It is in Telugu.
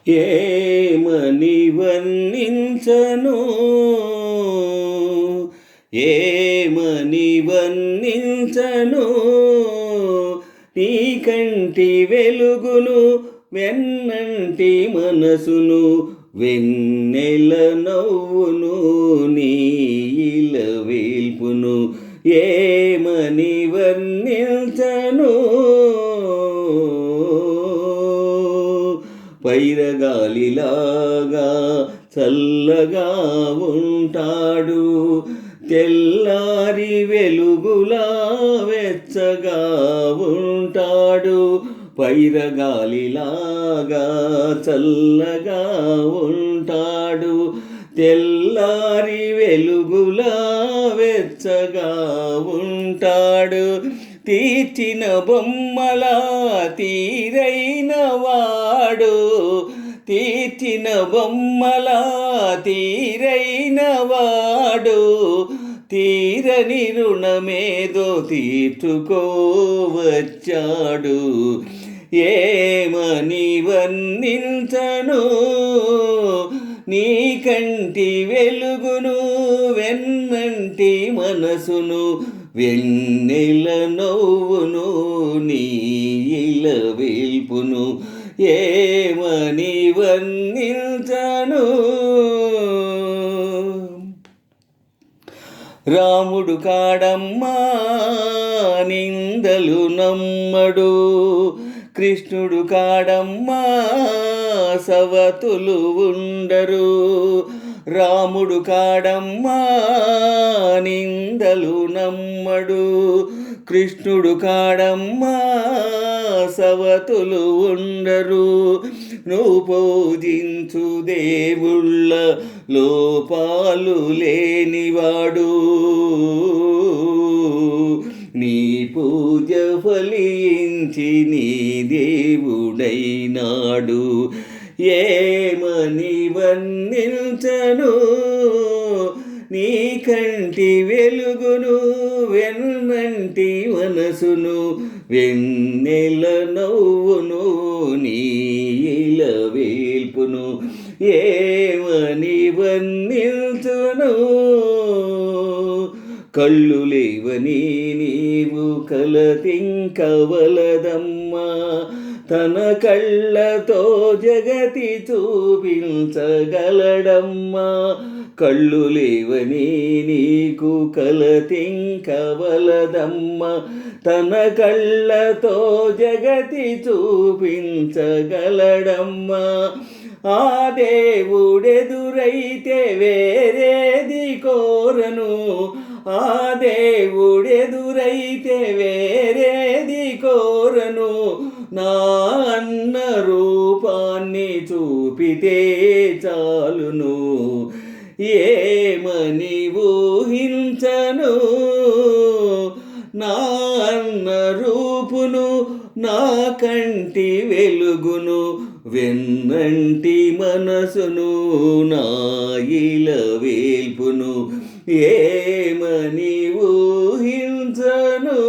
ఏమని వర్ణించను, ఏమని వర్ణించను నీ కంటి వెలుగును, వెన్నంటి మనసును, వెన్నెల నవ్వును, నీ ఇలవేల్పును. ఏమని వర్ణించను, పైరగాలిలాగా చల్లగా ఉంటాడు, తెల్లారి వెలుగులా వెచ్చగా ఉంటాడు. పైరగాలిలాగా చల్లగా ఉంటాడు, తెల్లారి వెలుగులా వెచ్చగా ఉంటాడు. తీర్చిన బొమ్మలా తీరైన వాడు, తీర్చిన బొమ్మలా తీరైన వాడు, తీరని రుణమేదో తీర్చుకోవచ్చాడు. ఏమని వర్ణించను నీ కంటి వెలుగును, వెన్నంటి మనసును, వెన్నెల నవ్వును, నీ ఇలవేల్పును. ఏమని వర్ణించను. రాముడు కాడమ్మా నిందలు నమ్మడు, కృష్ణుడు కాడమ్మా సవతులు ఉండరు. రాముడు కాడమ్మా నిందలు నమ్మడు, కృష్ణుడు కాడమ్మా సవతులు ఉండరు. నువ్వు పూజించు దేవుళ్ళ లోపాలు లేనివాడు, నీ పూజ ఫలించి నీ దేవుడైనాడు. ఏమని వర్ణించను నీ కంటి వెలుగును, వెన్నంటి మనసును, వెన్నెల నవ్వును, నీ ఇలవేల్పును. ఏమని వర్ణించును. కళ్ళు లేవని నీవు కలతింకవలదమ్మా, తన కళ్ళతో జగతి చూపించగలడమ్మా. కళ్ళు లేవని నీకు కలతింకవలదమ్మా, తన కళ్ళతో జగతి చూపించగలడమ్మా. ఆ దేవుడెదురైతే వేరేది కోరను, ఆ దేవుడెదురైతే వేరేది కోరను. నా అన్న రూపాన్ని చూపితే చాలును. ఏమని ఊహించను నా అన్న రూపును, నా కంటి వెలుగును, వెన్నంటి మనసును, నా ఇలవేల్పును. ఏమని ఊహించను.